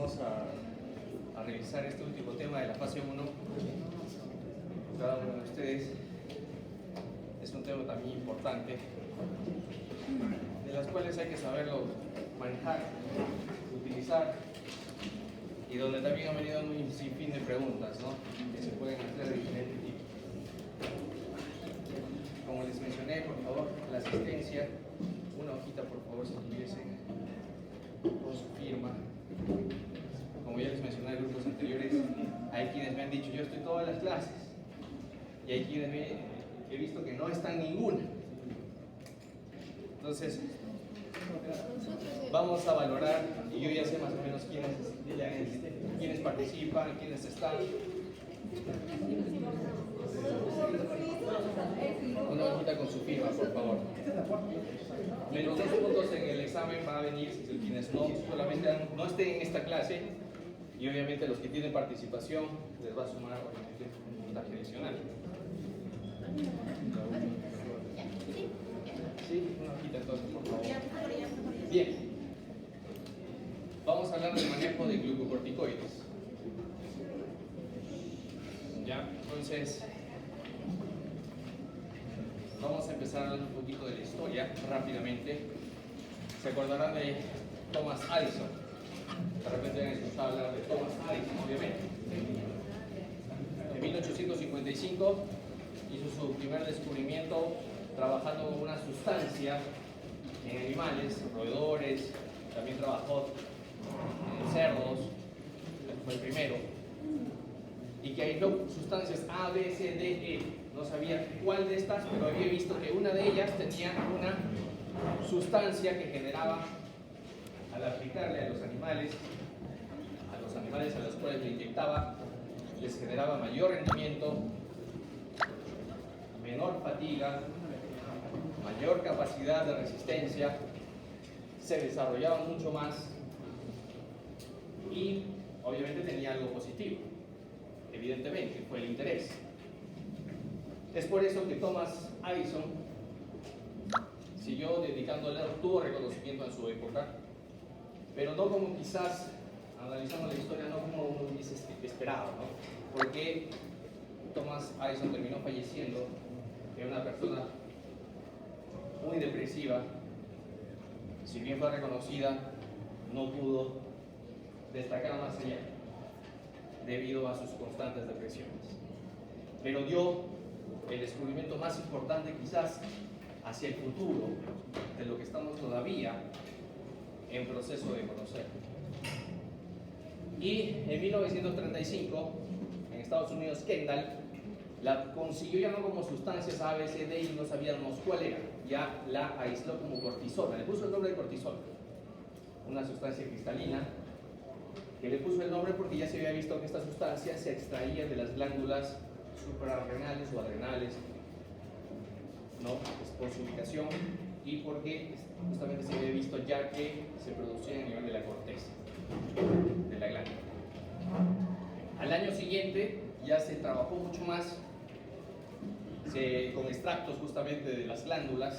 vamos a revisar este último tema de la fase 1. Cada uno de ustedes es un tema también importante, de las cuales hay que saberlo manejar, utilizar, y donde también han venido un sinfín de preguntas, ¿no?, que se pueden hacer de diferente tipo. Como les mencioné, por favor, la asistencia, una hojita por favor si tuviesen con su firma. Como ya les mencioné en grupos anteriores, hay quienes me han dicho: yo estoy en todas las clases, y hay quienes he visto que no están ninguna. Entonces vamos a valorar, y yo ya sé más o menos quiénes participan, quiénes están. Una hojita con su firma, por favor. Menos 2 puntos en el examen va a venir quienes solamente no estén en esta clase, y obviamente los que tienen participación les va a sumar obviamente un puntaje adicional. Sí, una hojita entonces, por favor. Bien. Vamos a hablar del manejo de glucocorticoides. Ya, entonces vamos a empezar hablando un poquito de la historia rápidamente. Se acordarán de Thomas Edison. De repente han escuchado hablar de Thomas Edison, obviamente. En 1855 hizo su primer descubrimiento trabajando con una sustancia en animales, roedores, también trabajó en cerdos, fue el primero, y que aisló sustancias A, B, C, D, E. No sabía cuál de estas, pero había visto que una de ellas tenía una sustancia que generaba, al aplicarle a los animales a los cuales le inyectaba, les generaba mayor rendimiento, menor fatiga, mayor capacidad de resistencia, se desarrollaban mucho más y obviamente tenía algo positivo. Evidentemente, fue el interés. Es por eso que Thomas Edison siguió dedicándole, tuvo reconocimiento en su época, pero no como quizás, analizando la historia, no como uno hubiese esperado, ¿no? Porque Thomas Edison terminó falleciendo, era una persona muy depresiva. Si bien fue reconocida, no pudo destacar más allá debido a sus constantes depresiones. Pero dio el descubrimiento más importante quizás hacia el futuro, de lo que estamos todavía en proceso de conocer. Y en 1935, en Estados Unidos, Kendall la consiguió ya no como sustancias A, B, C, D, y no sabíamos cuál era. Ya la aisló como cortisona, le puso el nombre de cortisona, una sustancia cristalina, que le puso el nombre porque ya se había visto que esta sustancia se extraía de las glándulas suprarrenales o adrenales, ¿no?, por su ubicación, y porque justamente se había visto ya que se producía a nivel de la corteza de la glándula. Al año siguiente ya se trabajó mucho más con extractos justamente de las glándulas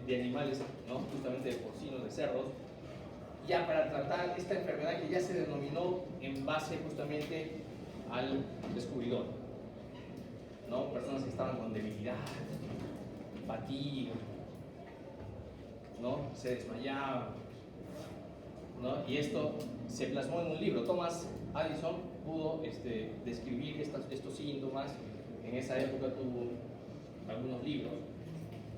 de animales, ¿no?, justamente de porcinos, de cerdos, ya para tratar esta enfermedad que ya se denominó en base justamente al descubridor, ¿no? Personas que estaban con debilidad, fatiga, ¿no?, se desmayaban, ¿no? Y esto se plasmó en un libro. Thomas Edison pudo describir estos síntomas. En esa época tuvo algunos libros,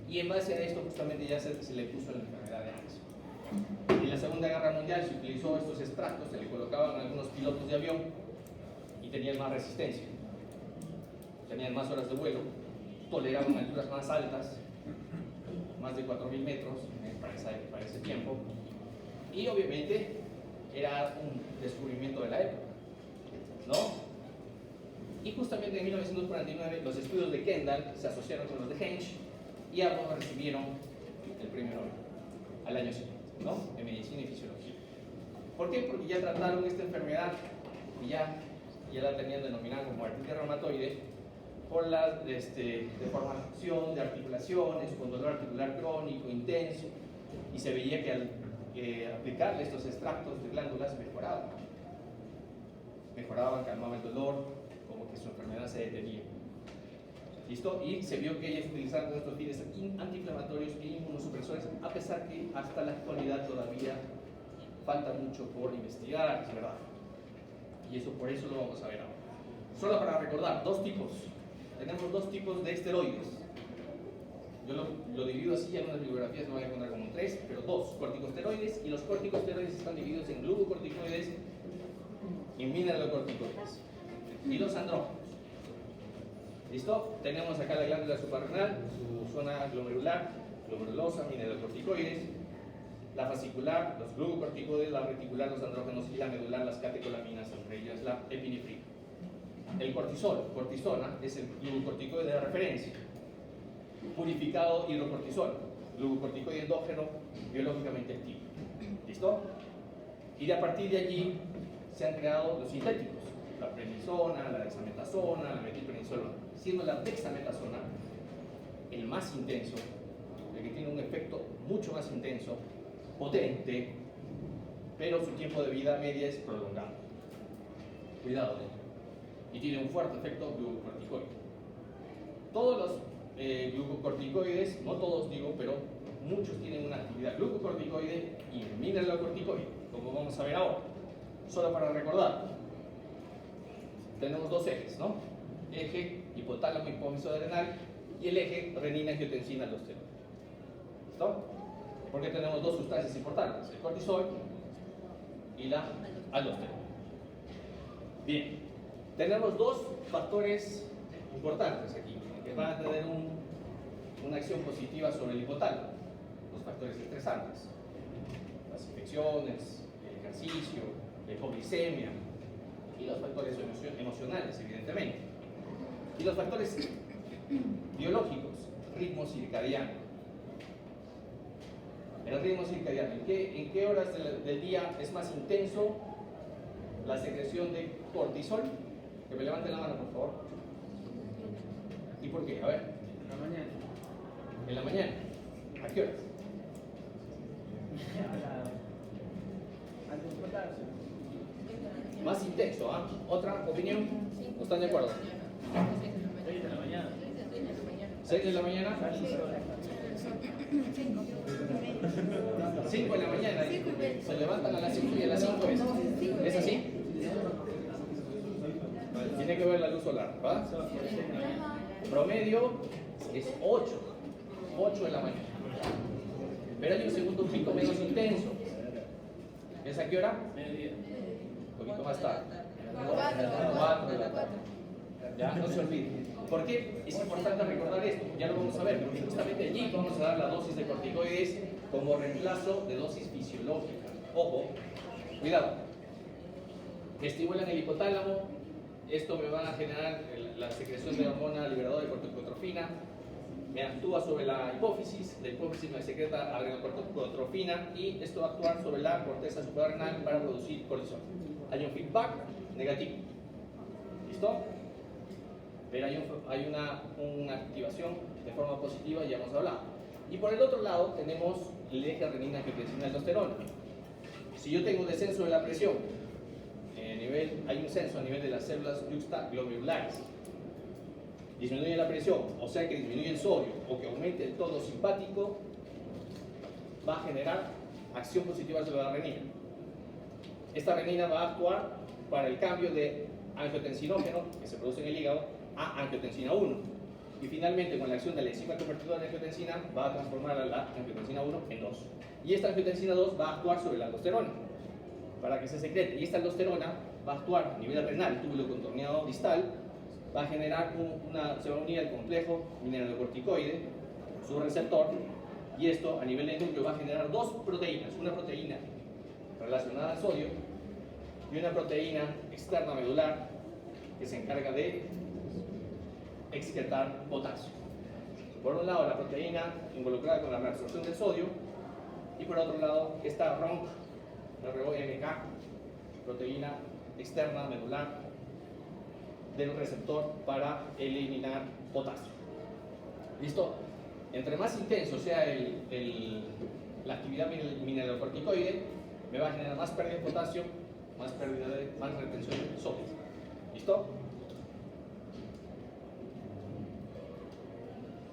y en base a esto justamente ya se le puso la enfermedad de Edison. En la Segunda Guerra Mundial se utilizó estos extractos, se le colocaban a algunos pilotos de avión y tenían más resistencia, tenían más horas de vuelo, toleraban alturas más altas, más de 4.000 metros para ese tiempo, y obviamente era un descubrimiento de la época, ¿no? Y justamente en 1949 los estudios de Kendall se asociaron con los de Hensch, y ambos recibieron el premio Nobel al año siguiente, ¿no?, en medicina y fisiología. ¿Por qué? Porque ya trataron esta enfermedad y ya la tenían denominada como artritis reumatoide, por la deformación de articulaciones, con dolor articular crónico intenso, y se veía que al aplicarle estos extractos de glándulas mejoraba. mejoraban, calmaban el dolor, como que su enfermedad se detenía. ¿Listo? Y se vio que ellos utilizaban estos fines antiinflamatorios e inmunosupresores, a pesar que hasta la actualidad todavía falta mucho por investigar, es verdad. Y eso por eso lo vamos a ver ahora. Solo para recordar, dos tipos. Tenemos dos tipos de esteroides. Yo lo divido así, en algunas bibliografías lo van a encontrar como tres, pero dos, corticosteroides, y los corticosteroides están divididos en glucocorticoides y mineralocorticoides. Y los andrógenos. ¿Listo? Tenemos acá la glándula suprarrenal, su zona glomerular, glomerulosa, mineralocorticoides, la fascicular, los glucocorticoides, la reticular, los andrógenos, y la medular, las catecolaminas, entre ellas la epinefrina. El cortisol, cortisona, es el glucocorticoide de referencia. Purificado hidrocortisol, glucocorticoide endógeno, biológicamente activo. ¿Listo? Y de a partir de allí se han creado los sintéticos, la prednisona, la dexametasona, la metilprednisolona, siendo la dexametasona el más intenso, el que tiene un efecto mucho más intenso, potente, pero su tiempo de vida media es prolongado. Cuidado, y tiene un fuerte efecto glucocorticoide. Todos los glucocorticoides, no todos digo, pero muchos tienen una actividad glucocorticoide y mineralocorticoide, como vamos a ver ahora. Solo para recordar, tenemos dos ejes, ¿no? Eje hipotálamo hipófisis adrenal y el eje renina angiotensina aldosterona. ¿Listo? Porque tenemos dos sustancias importantes, el cortisol y la aldosterona. Bien, tenemos dos factores importantes aquí que van a tener una acción positiva sobre el hipotálamo, los factores estresantes, las infecciones, el ejercicio, la hipoglicemia y los factores emocionales, evidentemente. Y los factores biológicos, ritmo circadiano. El ritmo circadiano, ¿en qué horas del día es más intenso la secreción de cortisol? Que me levanten la mano, por favor. ¿Y por qué? A ver. En la mañana. En la mañana. ¿A qué horas? Antes de cortarse. Más intenso, ¿ah? ¿Otra opinión? ¿No están de acuerdo? 6 de la mañana. 6 de la mañana. 5 de la mañana. Se levantan a las 5 y a las 5 es así. Tiene que ver la luz solar, ¿va? Promedio es 8 de la mañana. Pero hay un segundo pico menos intenso. ¿Es a qué hora? Mediodía. Un poquito más tarde. 4 de la tarde. Ya, no se olviden. ¿Por qué es importante recordar esto? Ya lo vamos a ver, porque justamente allí vamos a dar la dosis de corticoides como reemplazo de dosis fisiológicas. Ojo, cuidado. Estimulan el hipotálamo, esto me va a generar la secreción de hormona liberadora de corticotrofina, me actúa sobre la hipófisis me secreta adrenocorticotrofina y esto va a actuar sobre la corteza suprarrenal para producir cortisol. Hay un feedback negativo. ¿Listo? Pero hay una activación de forma positiva, ya hemos hablado. Y por el otro lado tenemos el eje renina angiotensina aldosterona. Si yo tengo un descenso de la presión, hay un descenso a nivel de las células juxtaglomerulares, disminuye la presión, o sea que disminuye el sodio o que aumente el tono simpático, va a generar acción positiva sobre la renina. Esta renina va a actuar para el cambio de angiotensinógeno que se produce en el hígado a angiotensina 1. Y finalmente, con la acción de la enzima convertidora de angiotensina, va a transformar a la angiotensina 1 en 2. Y esta angiotensina 2 va a actuar sobre la aldosterona para que se secrete. Y esta aldosterona va a actuar a nivel renal, túbulo contorneado distal, va a generar se va a unir al complejo mineralocorticoide, su receptor, y esto a nivel del núcleo va a generar dos proteínas, una proteína relacionada al sodio y una proteína externa medular que se encarga de excretar potasio. Por un lado, la proteína involucrada con la reabsorción del sodio, y por otro lado, esta ROMK, proteína externa medular del receptor para eliminar potasio. ¿Listo? Entre más intenso sea la actividad mineralocorticoide, me va a generar más pérdida de potasio más pérdida más retención de sodio. ¿Listo?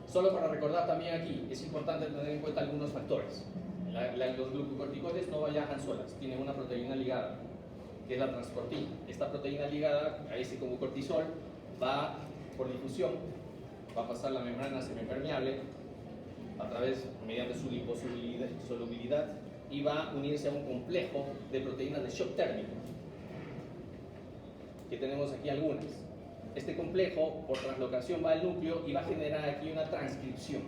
Solo para recordar también aquí, es importante tener en cuenta algunos factores. Los glucocorticoides no viajan solas, tienen una proteína ligada, que es la transportina. Esta proteína ligada a ese como cortisol va por difusión, va a pasar la membrana semipermeable a través, mediante su liposolubilidad, y va a unirse a un complejo de proteínas de shock térmico, que tenemos aquí algunas. Este complejo, por translocación, va al núcleo y va a generar aquí una transcripción,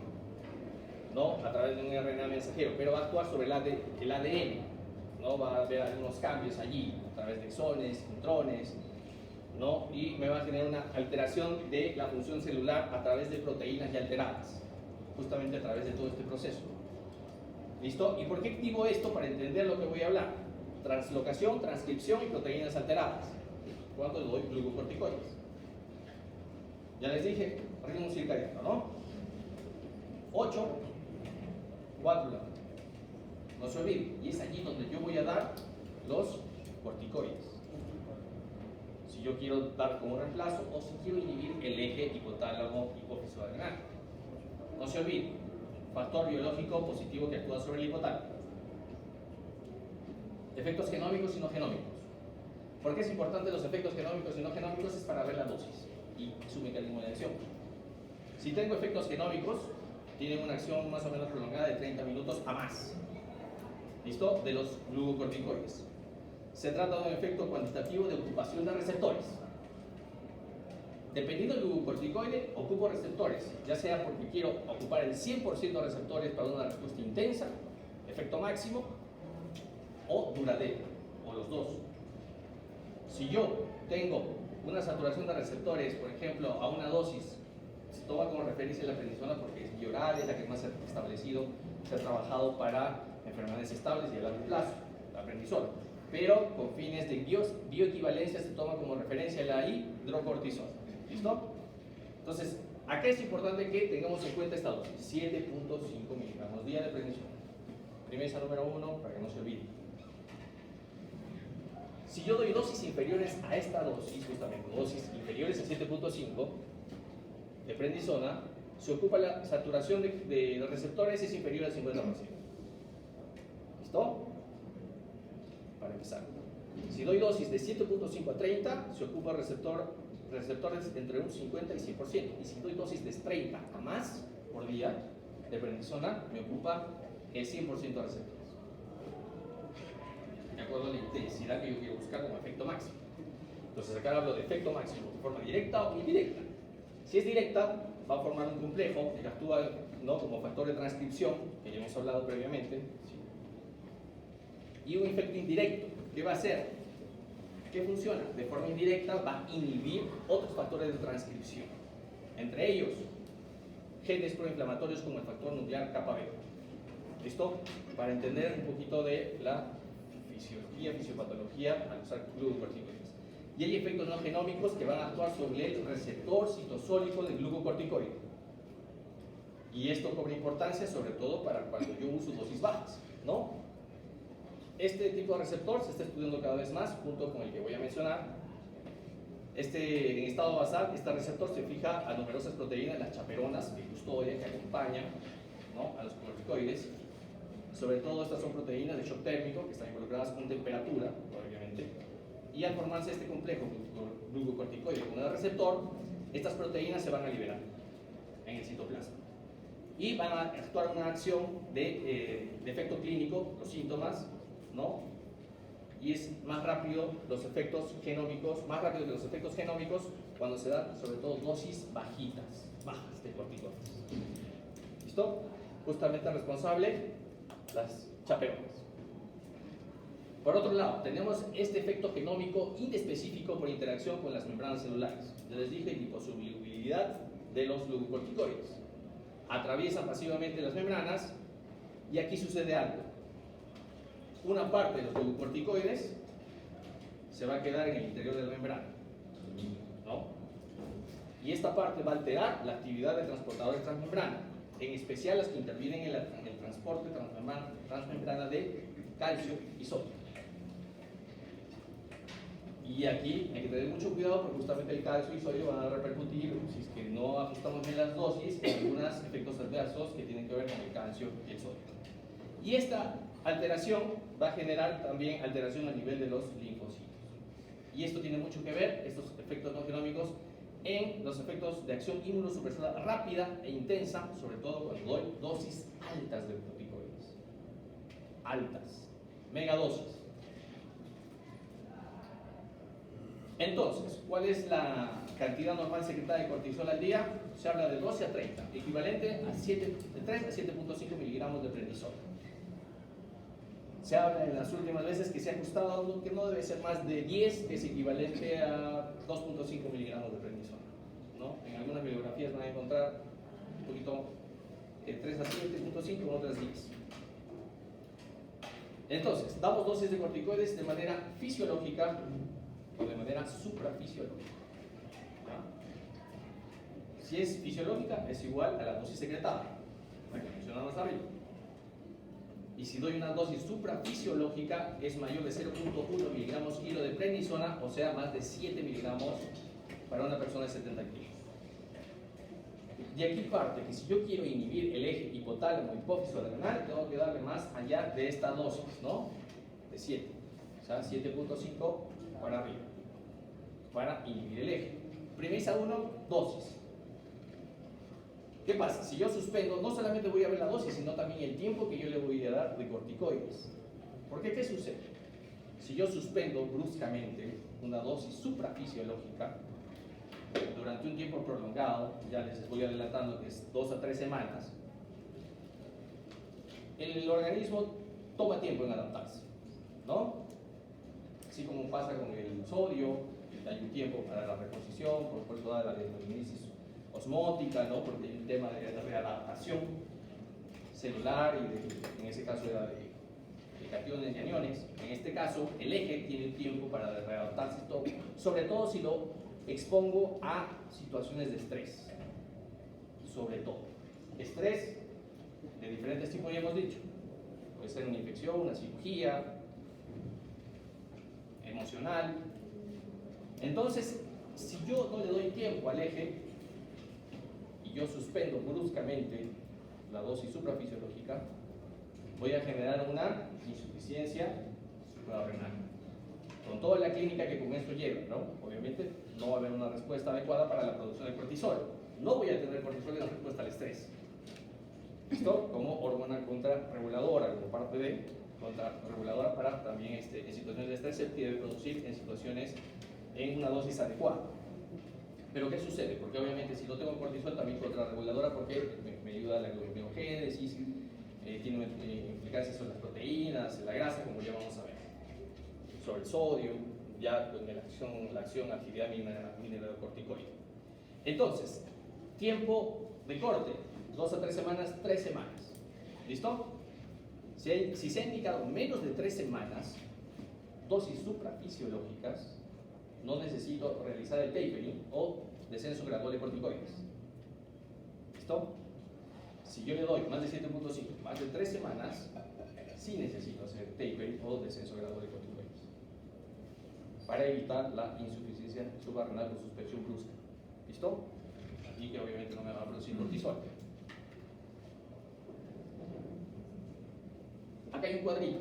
¿no? A través de un RNA mensajero, pero va a actuar sobre el ADN, ¿no? Va a haber algunos cambios allí, a través de exones, intrones, ¿no? Y me va a generar una alteración de la función celular a través de proteínas ya alteradas, justamente a través de todo este proceso. ¿Listo? ¿Y por qué activo esto? Para entender lo que voy a hablar. Translocación, transcripción y proteínas alteradas. ¿Cuándo doy glucocorticoides? Ya les dije, ritmo circadiano, ¿no? 8, 4 la. No se olvide, y es allí donde yo voy a dar los corticoides. Si yo quiero dar como reemplazo o si quiero inhibir el eje hipotálamo hipófisis adrenal. No se olvide, factor biológico positivo que actúa sobre el hipotálamo. Efectos genómicos y no genómicos. ¿Por qué es importante los efectos genómicos y no genómicos? Es para ver la dosis y su mecanismo de acción. Si tengo efectos genómicos, tienen una acción más o menos prolongada de 30 minutos a más. ¿Listo? De los glucocorticoides. Se trata de un efecto cuantitativo de ocupación de receptores. Dependiendo del glucocorticoide, ocupo receptores, ya sea porque quiero ocupar el 100% de receptores para una respuesta intensa, efecto máximo, o duradero, o los dos. Si yo tengo una saturación de receptores, por ejemplo, a una dosis, se toma como referencia la prednisona porque es bioral, es la que más se ha establecido, se ha trabajado para enfermedades estables y a largo plazo, la prednisona. Pero con fines de bioequivalencia se toma como referencia la hidrocortisona. ¿Listo? Entonces, acá es importante que tengamos en cuenta esta dosis, 7.5 miligramos día de prednisona. Premisa número 1, para que no se olvide. Si yo doy dosis inferiores a esta dosis, justamente dosis inferiores a 7.5 de prednisona, se ocupa la saturación de receptores es inferior al 50%. ¿Listo? Para empezar. Si doy dosis de 7.5 a 30, se ocupa receptores entre un 50 y 100%. Y si doy dosis de 30 a más por día de prednisona, me ocupa el 100% de receptores. De acuerdo a la intensidad que yo quiero buscar como efecto máximo. Entonces acá hablo de efecto máximo de forma directa o indirecta. Si es directa, va a formar un complejo que actúa, ¿no?, como factor de transcripción, que ya hemos hablado previamente. Y un efecto indirecto, ¿qué va a hacer? ¿Qué funciona? De forma indirecta va a inhibir otros factores de transcripción. Entre ellos, genes proinflamatorios como el factor nuclear kappa B. ¿Listo? Para entender un poquito de la fisiopatología al usar glucocorticoides. Y hay efectos no genómicos que van a actuar sobre el receptor citosólico del glucocorticoide. Y esto cobra importancia sobre todo para cuando yo uso dosis bajas, ¿no? Este tipo de receptor se está estudiando cada vez más, junto con el que voy a mencionar. En estado basal, este receptor se fija a numerosas proteínas, las chaperonas que custodian, que acompañan, ¿no?, a los corticoides. Sobre todo estas son proteínas de shock térmico que están involucradas con temperatura, obviamente. Y al formarse este complejo glucocorticoide con el receptor, estas proteínas se van a liberar en el citoplasma. Y van a actuar una acción de efecto clínico, los síntomas, ¿no? Y es más rápido los efectos genómicos, más rápido que los efectos genómicos cuando se dan sobre todo dosis bajas de corticoides. ¿Listo? Justamente responsable las chaperonas. Por otro lado, tenemos este efecto genómico inespecífico por interacción con las membranas celulares. Ya les dije, liposolubilidad de los glucocorticoides. Atraviesan pasivamente las membranas y aquí sucede algo. Una parte de los glucocorticoides se va a quedar en el interior de la membrana, ¿no? Y esta parte va a alterar la actividad de transportadores transmembrana, en especial las que intervienen en el transporte transmembrana de calcio y sodio. Y aquí hay que tener mucho cuidado porque justamente el calcio y sodio van a repercutir, si es que no ajustamos bien las dosis, en algunos efectos adversos que tienen que ver con el calcio y el sodio. Y esta alteración va a generar también alteración a nivel de los linfocitos. Y esto tiene mucho que ver, estos efectos no genómicos, en los efectos de acción inmunosupresora rápida e intensa, sobre todo cuando doy dosis altas de corticoides. Altas, megadosis. Entonces, ¿cuál es la cantidad normal secretada de cortisol al día? Se habla de 12 a 30, equivalente a de 3 a 7.5 miligramos de prednisona. Se habla en las últimas veces que se ha ajustado a uno que no debe ser más de 10, que es equivalente a 2.5 miligramos de prednisona, ¿no? En algunas bibliografías van a encontrar un poquito 3 a 7.5, en otras 10. Entonces, damos dosis de corticoides de manera fisiológica o de manera suprafisiológica. ¿No? Si es fisiológica, es igual a la dosis secretada, la que mencionamos arriba. Y si doy una dosis suprafisiológica, es mayor de 0.1 miligramos kilo de prednisona, o sea, más de 7 miligramos para una persona de 70 kilos. Y aquí parte que si yo quiero inhibir el eje hipotálamo, hipófiso adrenal, tengo que darle más allá de esta dosis, ¿no? De 7, o sea, 7.5 para arriba, para inhibir el eje. Premisa 1, dosis. ¿Qué pasa? Si yo suspendo, no solamente voy a ver la dosis, sino también el tiempo que yo le voy a dar de corticoides. ¿Por qué? ¿Qué sucede? Si yo suspendo bruscamente una dosis suprafisiológica durante un tiempo prolongado, ya les voy adelantando que es 2 a 3 semanas, el organismo toma tiempo en adaptarse, ¿no? Así como pasa con el sodio, hay un tiempo para la reposición, por eso da la desmogenización osmótica, ¿no? Porque hay un tema de readaptación celular y en ese caso era de cationes y aniones. En este caso, el eje tiene tiempo para readaptarse, sobre todo si lo expongo a situaciones de estrés. Sobre todo. Estrés de diferentes tipos, ya hemos dicho. Puede ser una infección, una cirugía, emocional. Entonces, si yo no le doy tiempo al eje, yo suspendo bruscamente la dosis suprafisiológica, voy a generar una insuficiencia suprarrenal. Con toda la clínica que con esto lleva, ¿no? Obviamente no va a haber una respuesta adecuada para la producción de cortisol. No voy a tener cortisol en la respuesta al estrés. ¿Listo? Como hormona contrarreguladora, como parte de contrarreguladora para también en situaciones de estrés se debe producir en situaciones en una dosis adecuada. Pero ¿qué sucede? Porque obviamente si no tengo cortisol también contrarreguladora porque me ayuda a la gluconeogénesis, tiene implicancias sobre las proteínas, la grasa, como ya vamos a ver, sobre el sodio, ya con la acción actividad mineralocorticoide. Entonces, tiempo de corte, 2 a 3 semanas, 3 semanas. ¿Listo? Si se ha indicado menos de 3 semanas, dosis suprafisiológicas, no necesito realizar el tapering o descenso gradual de corticoides. ¿Listo? Si yo le doy más de 7.5, más de 3 semanas, sí necesito hacer tapering o descenso gradual de corticoides para evitar la insuficiencia suprarrenal por suspensión brusca. ¿Listo? Y que obviamente no me va a producir cortisol. Acá hay un cuadrito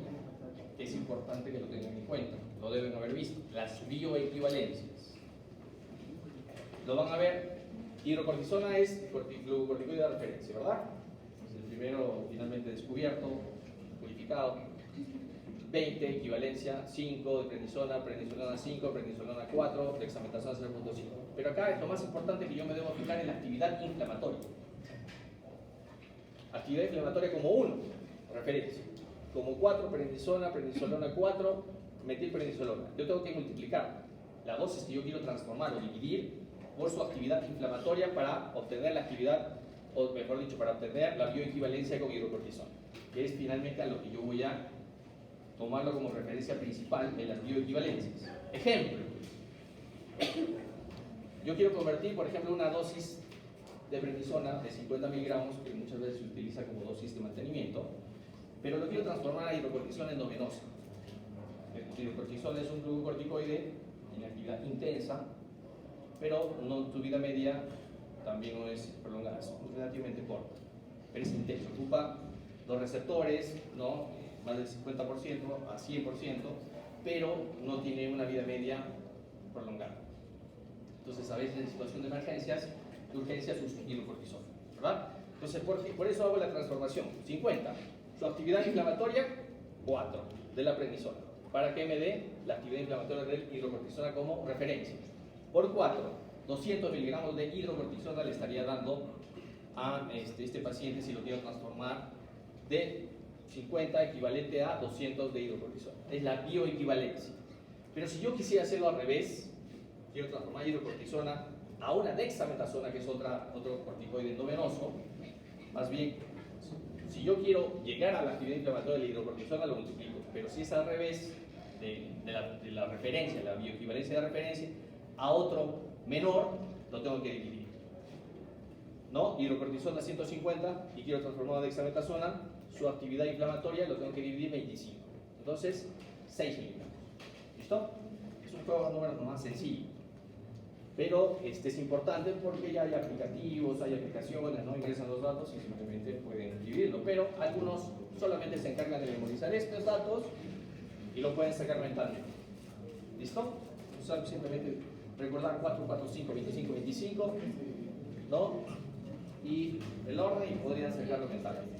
que es importante que lo tengan en cuenta, lo deben haber visto, las bioequivalencias. Lo van a ver, hidrocortisona es glucocorticoide de referencia, ¿verdad? Es el primero finalmente descubierto, purificado. 20, equivalencia, 5 de prednisolona 5, prednisolona 4, dexametasona 0.5. Pero acá es lo más importante que yo me debo fijar en la actividad inflamatoria. Actividad inflamatoria como 1, referencia. Como 4, prednisolona 4, metilprednisolona. Yo tengo que multiplicar la dosis que yo quiero transformar o dividir por su actividad inflamatoria para obtener la actividad, o mejor dicho, para obtener la bioequivalencia con hidrocortisona, que es finalmente a lo que yo voy a tomarlo como referencia principal en las bioequivalencias. Ejemplo, yo quiero convertir, por ejemplo, una dosis de prednisona de 50 miligramos, que muchas veces se utiliza como dosis de mantenimiento, pero lo quiero transformar a hidrocortisona endovenosa. El hidrocortisona es un glucocorticoide tiene actividad intensa, pero tu vida media también no es prolongada, es relativamente corta, pero es intenso, ocupa los receptores, ¿no? Más del 50% a 100%, pero no tiene una vida media prolongada. Entonces, a veces en situación de emergencias, de urgencias, uso hidrocortisona, ¿verdad? Entonces, por eso hago la transformación. 50, su actividad inflamatoria, 4, de la prednisona, para que me dé la actividad inflamatoria del hidrocortisona como referencia. Por 4, 200 miligramos de hidrocortisona le estaría dando a este paciente si lo quiero transformar de 50 equivalente a 200 de hidrocortisona. Es la bioequivalencia. Pero si yo quisiera hacerlo al revés, quiero transformar hidrocortisona a una dexametasona, que es otro corticoide endovenoso, más bien, si yo quiero llegar a la actividad inflamatoria de la hidrocortisona, lo multiplico. Pero si es al revés de la referencia, la bioequivalencia de referencia, a otro menor, lo tengo que dividir. ¿No? Hidrocortisona 150 y quiero transformar a dexametasona, su actividad inflamatoria lo tengo que dividir 25. Entonces, 6 miligramos. ¿Listo? Es un juego de números más sencillo. Pero es importante porque ya hay aplicativos, hay aplicaciones, ¿no? Ingresan los datos y simplemente pueden dividirlo. Pero algunos solamente se encargan de memorizar estos datos y lo pueden sacar mentalmente. ¿Listo? Simplemente recordar 4, 4, 5, 25, 25, ¿no? Y el orden y podrían sacarlo mentalmente.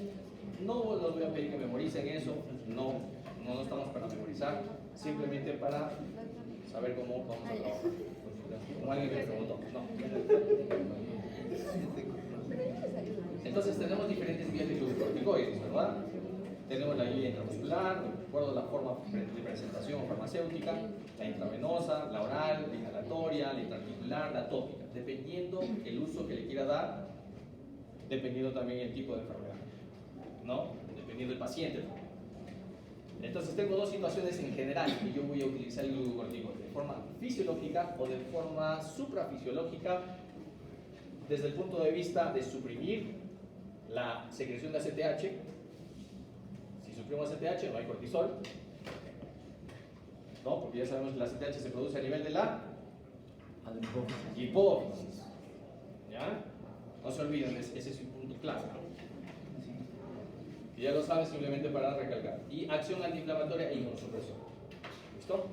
No los voy a pedir que memoricen eso, no estamos para memorizar, simplemente para saber cómo vamos a trabajar. Como alguien me preguntó, no. Entonces tenemos diferentes vías de glucocorticoides, ¿verdad? Tenemos la vía intramuscular, de acuerdo a la forma de presentación farmacéutica, la intravenosa, la oral, la inhalatoria, la intraarticular, la tópica, dependiendo el uso que le quiera dar, dependiendo también el tipo de enfermedad, ¿no? Dependiendo del paciente. Entonces tengo dos situaciones en general que yo voy a utilizar el glucocorticoide, de forma fisiológica o de forma suprafisiológica, desde el punto de vista de suprimir la secreción de ACTH. Si suprimo ACTH no hay cortisol, ¿no? Porque ya sabemos que la ACTH se produce a nivel de la hipófisis. ¿Ya? No se olviden, ese es un punto clave, ¿no? Y ya lo saben, simplemente para recalcar. Y acción antiinflamatoria e inmunosupresión. ¿Listo?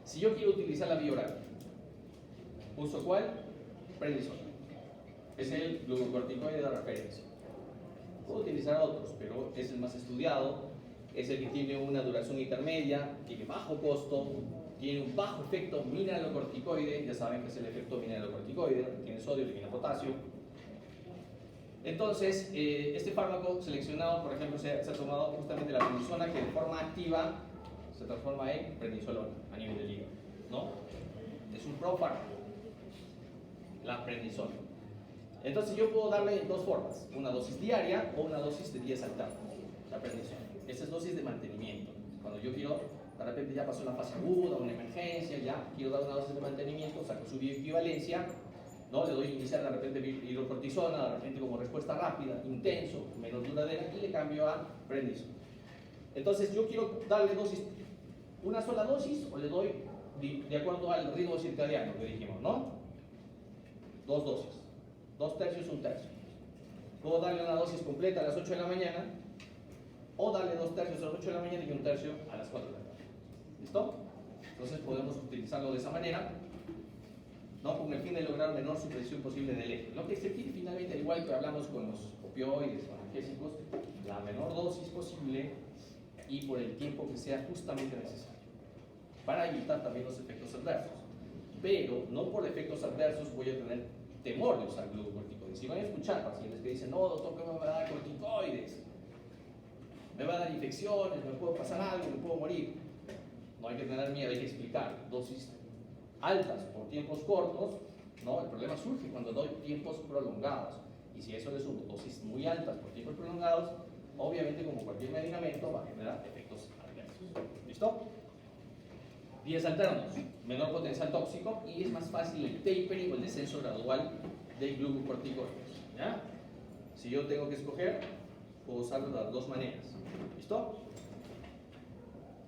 Si yo quiero utilizar la vía oral, ¿uso cuál? Prednisona. Es el glucocorticoide de referencia. Puedo utilizar otros, pero es el más estudiado, es el que tiene una duración intermedia, tiene bajo costo, tiene un bajo efecto mineralocorticoide. Ya saben que es el efecto mineralocorticoide, tiene sodio, elimina potasio. Entonces, este fármaco seleccionado, por ejemplo, se ha tomado justamente la prednisona, que de forma activa se transforma en prednisolona a nivel del hígado, ¿no? Es un profármaco, la prednisona. Entonces, yo puedo darle en dos formas, una dosis diaria o una dosis de días alternos, la prednisona. Esta es dosis de mantenimiento. Cuando yo quiero, de repente ya pasó una fase aguda, una emergencia, ya quiero dar una dosis de mantenimiento, saco su bioequivalencia, ¿no? Le doy iniciar de repente hidrocortisona, de repente como respuesta rápida, intenso, menos duradera, y le cambio a prednisona. Entonces yo quiero darle dosis, una sola dosis, o le doy de acuerdo al ritmo circadiano que dijimos, ¿no? Dos dosis, 2 tercios, 1 tercio. Puedo darle una dosis completa a las 8 de la mañana, o darle 2 tercios a las 8 de la mañana y 1 tercio a las 4 de la tarde. ¿Listo? Entonces podemos utilizarlo de esa manera, ¿no? Con el fin de lograr menor supresión posible del eje. Lo que se quiere finalmente, igual que hablamos con los opioides o analgésicos, la menor dosis posible y por el tiempo que sea justamente necesario, para evitar también los efectos adversos. Pero no por efectos adversos voy a tener temor de usar glucocorticoides. Si van a escuchar pacientes que dicen, no, doctor, ¿qué me va a dar corticoides? Me va a dar infecciones, me puede pasar algo, me puedo morir. No hay que tener miedo, hay que explicar. Dosis altas por tiempos cortos, ¿no? El problema surge cuando doy tiempos prolongados. Y si eso le sumo dosis muy altas por tiempos prolongados, obviamente, como cualquier medicamento, va a generar efectos adversos. ¿Listo? Días alternos, menor potencial tóxico y es más fácil el tapering o el descenso gradual de glucocorticoides. ¿Ya? Si yo tengo que escoger, puedo usarlo de las dos maneras. ¿Listo?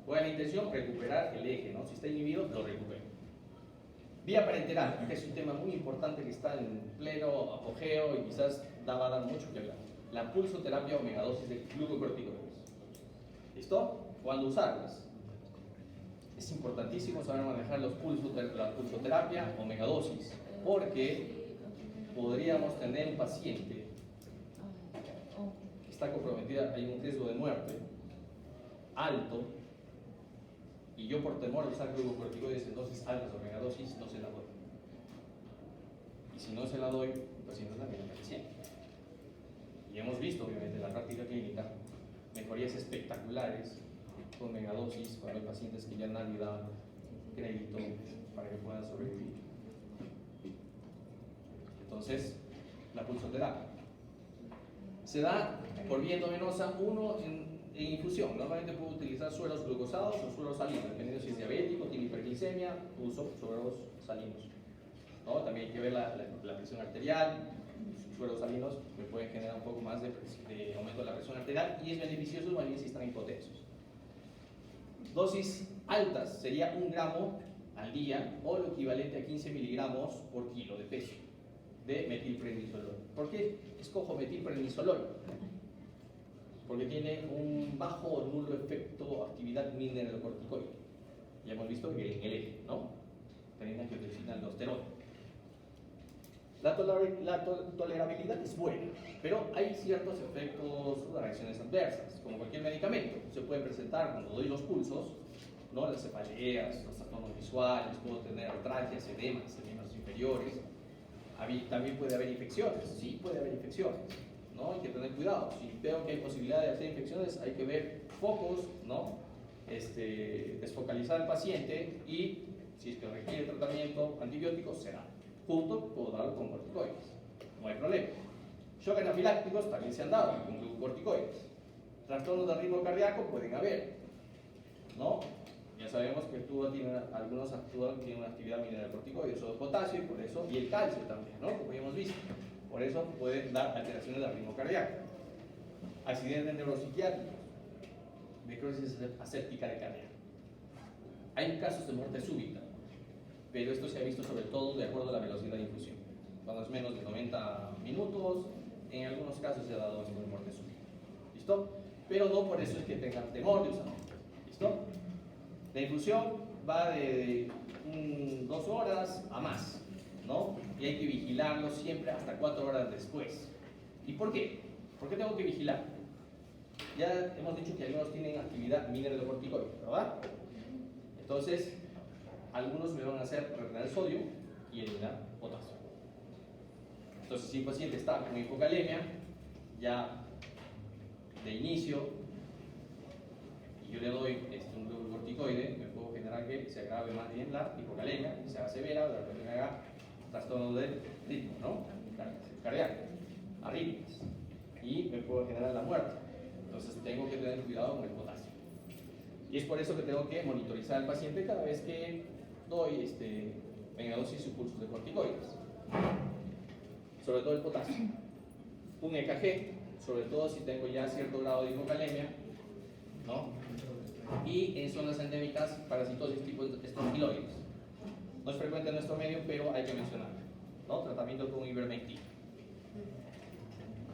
¿Cuál es la intención? Recuperar el eje, ¿no? Si está inhibido, lo recupera. Vía parenteral, que es un tema muy importante que está en pleno apogeo y quizás va a dar mucho que hablar. La pulsoterapia o megadosis de glucocorticoides. ¿Listo? ¿Cuándo usarlas? Es importantísimo saber manejar la pulsoterapia o megadosis, porque podríamos tener un paciente que está comprometida, hay un riesgo de muerte alto, y yo por temor a usar glucocorticoides en dosis altas o megadosis no se la doy. Y si no se la doy, el paciente también es paciente. Y hemos visto, obviamente, en la práctica clínica mejorías espectaculares con megadosis cuando hay pacientes que ya nadie da crédito para que puedan sobrevivir. Entonces, la pulsoterapia se da por vía endovenosa, uno en infusión. Normalmente puedo utilizar sueros glucosados o sueros salinos, dependiendo si es diabético, tiene hiperglicemia, uso sueros salinos, ¿no? También hay que ver la presión arterial. Sueros salinos me pueden generar un poco más de aumento de la presión arterial y es beneficioso más bien si están hipotensos. Dosis altas sería 1 gramo al día o lo equivalente a 15 miligramos por kilo de peso de metilprednisolón. ¿Por qué escojo metilprednisolón? Porque tiene un bajo o nulo efecto actividad mineralocorticoide. Ya hemos visto que en el eje, ¿no? Tenina, angiotensina, aldosterona. La tolerabilidad es buena, pero hay ciertos efectos, reacciones adversas, como cualquier medicamento. Se puede presentar cuando doy los pulsos, ¿no? Las cefaleas, los trastornos visuales, puedo tener artralgias, edemas inferiores. También puede haber infecciones, sí puede haber infecciones, ¿no? Hay que tener cuidado. Si veo que hay posibilidad de hacer infecciones, hay que ver focos, ¿no? Desfocalizar al paciente y, si es que requiere tratamiento antibiótico, se da. Junto puedo darlo con corticoides, no hay problema. Shock anafilácticos también se han dado con glucocorticoides. Trastornos de ritmo cardíaco pueden haber, ¿no? Ya sabemos que algunos tienen una actividad mineralocorticoide, sodio de potasio y por eso, y el calcio también, ¿no? Como ya hemos visto. Por eso pueden dar alteraciones del ritmo cardíaco. Accidentes neuropsiquiátricos, necrosis aséptica de cadera. Hay casos de muerte súbita, pero esto se ha visto sobre todo de acuerdo a la velocidad de infusión. Cuando es menos de 90 minutos, en algunos casos se ha dado esto de muerte súbita. ¿Listo? Pero no por eso es que tengan temor de usarlo. ¿Listo? La infusión va de 2 horas a más, ¿no? Y hay que vigilarlo siempre hasta 4 horas después. ¿Y por qué? ¿Por qué tengo que vigilar? Ya hemos dicho que algunos tienen actividad mineralocorticoide, ¿verdad? Entonces, algunos me van a hacer retener sodio y eliminar potasio. Entonces, si un paciente está con hipocalemia, ya de inicio, y yo le doy un glucocorticoide, me puedo generar que se agrave más bien la hipocalemia, que se haga severa, de repente me haga trastorno del ritmo, ¿no? Cardíaco, arritmias, y me puedo generar la muerte. Entonces, tengo que tener cuidado con el potasio. Y es por eso que tengo que monitorizar al paciente cada vez que doy megadosis y pulsos de corticoides. Sobre todo el potasio. Un EKG, sobre todo si tengo ya cierto grado de hipocalemia, ¿no? Y en zonas endémicas, parasitosis tipo estreptococcus. No es frecuente en nuestro medio, pero hay que mencionarlo, ¿no? Tratamiento con ivermectina.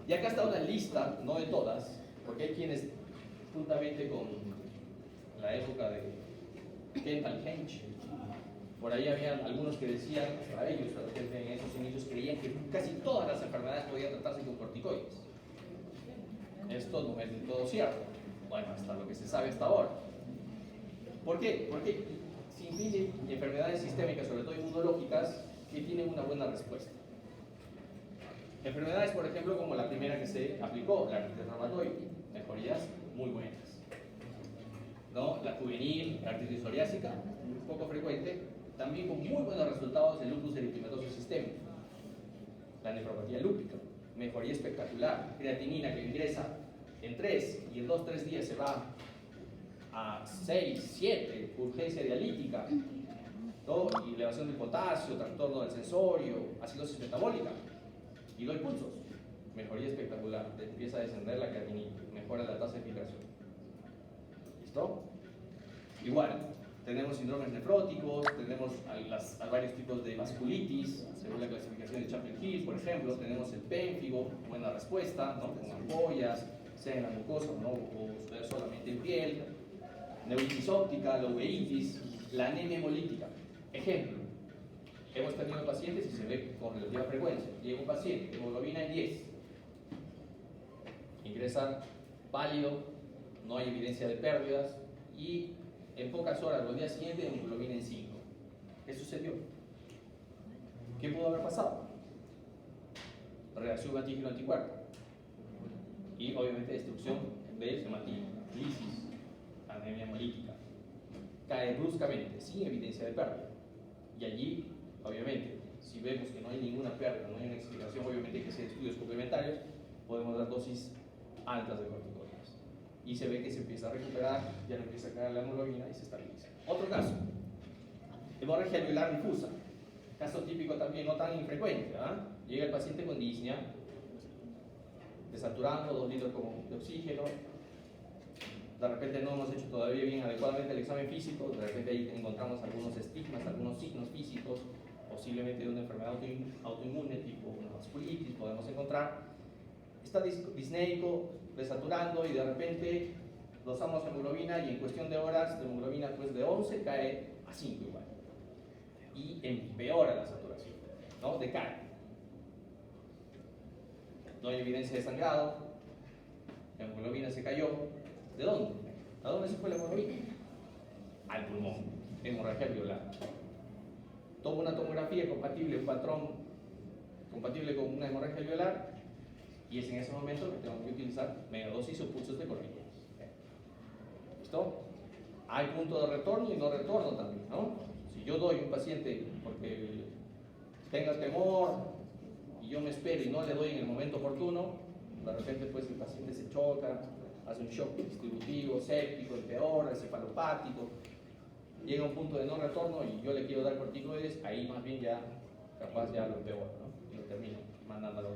Y acá está una lista, no de todas, porque hay quienes, juntamente con la época de Kendall Hench, por ahí había algunos que decían, para ellos, en esos inicios, creían que casi todas las enfermedades podían tratarse con corticoides. Esto no es del todo cierto. Bueno, hasta lo que se sabe hasta ahora. ¿Por qué? Porque se inflige enfermedades sistémicas, sobre todo inmunológicas, que tienen una buena respuesta. Enfermedades, por ejemplo, como la primera que se aplicó, la artritis reumatoide, mejorías muy buenas, ¿no? La juvenil, la artritis psoriásica, un poco frecuente, también con muy buenos resultados el lupus eritematoso sistémico. La nefropatía lúpica, mejoría espectacular. Creatinina que ingresa en 3 y en 2-3 días se va a 6, 7, urgencia dialítica, ¿no? Y elevación del potasio, trastorno del sensorio, acidosis metabólica. Y doy pulsos, mejoría espectacular. Empieza a descender la creatinina, mejora la tasa de filtración. ¿Listo? Igual, tenemos síndromes nefróticos, tenemos varios tipos de vasculitis, según la clasificación de Chapel-Hill, por ejemplo, tenemos el pénfigo, buena respuesta, ¿no? Con ampollas, sea en la mucosa, ¿no? O solamente en piel, neuritis óptica, la uveitis, la anemia hemolítica. Ejemplo, hemos tenido pacientes y se ve con relativa frecuencia. Llega un paciente, hemoglobina en 10, ingresa pálido, no hay evidencia de pérdidas y en pocas horas, los días siguientes, hemoglobina en 5. ¿Qué sucedió? ¿Qué pudo haber pasado? Reacción antígeno-anticuerpo y obviamente destrucción del hematocrisis, anemia hemolítica. Cae bruscamente, sin evidencia de pérdida. Y allí, obviamente, si vemos que no hay ninguna pérdida, no hay una explicación, obviamente hay que hacer estudios complementarios, podemos dar dosis altas de corticoides. Y se ve que se empieza a recuperar, ya no empieza a caer la hemoglobina y se estabiliza. Otro caso, hemorragia alveolar difusa. Caso típico también, no tan infrecuente. Llega el paciente con disnea, desaturando 2 litros de oxígeno. De repente no hemos hecho todavía bien adecuadamente el examen físico, de repente ahí encontramos algunos estigmas, algunos signos físicos, posiblemente de una enfermedad autoinmune tipo una vasculitis, podemos encontrar. Está disneico, desaturando y de repente dosamos hemoglobina y en cuestión de horas de hemoglobina pues de 11 cae a 5 igual. Y empeora la saturación, ¿no? Decae. No hay evidencia de sangrado, la hemoglobina se cayó. ¿De dónde? ¿A dónde se fue la hemoglobina? Al pulmón, hemorragia alveolar. Tomo una tomografía compatible, un patrón compatible con una hemorragia alveolar y es en ese momento que tengo que utilizar megadosis o pulsos de corticoides. ¿Listo? Hay punto de retorno y no retorno también, ¿no? Si yo doy a un paciente porque tenga temor y yo me espero y no le doy en el momento oportuno, de repente pues el paciente se choca, hace un shock distributivo, séptico, empeora, encefalopático, llega a un punto de no retorno y yo le quiero dar corticoides, ahí más bien ya capaz ya lo empeora, ¿no? Y lo termino mandándolo.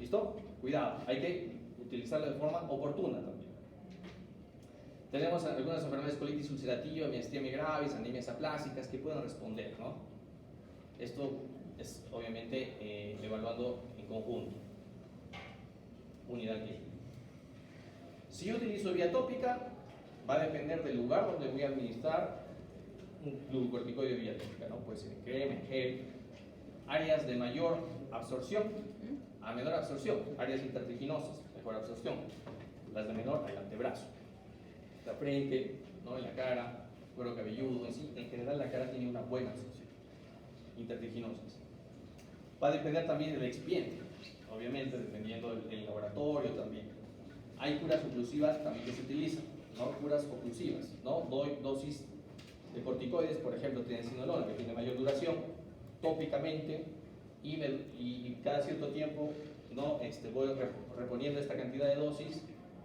¿Listo? Cuidado, hay que utilizarlo de forma oportuna también. Tenemos algunas enfermedades colitis ulcerativa, miastenia gravis, anemias aplásicas que pueden responder, ¿no? Esto es obviamente evaluando en conjunto. Unidad clínica. Si yo utilizo vía tópica, va a depender del lugar donde voy a administrar un glucocorticoide vía tópica, ¿no? Puede ser en crema, en gel. Áreas de mayor absorción a menor absorción, áreas intertriginosas, mejor absorción. Las de menor, el antebrazo, la frente, ¿no? En la cara, cuero cabelludo, en general la cara tiene una buena absorción. Intertriginosas. Va a depender también del excipiente, obviamente, dependiendo del laboratorio también. Hay curas oclusivas también que se utilizan, ¿no? Curas oclusivas, ¿no? Doy dosis de corticoides, por ejemplo, triamcinolona, que tiene mayor duración, tópicamente, y cada cierto tiempo, ¿no? Voy reponiendo esta cantidad de dosis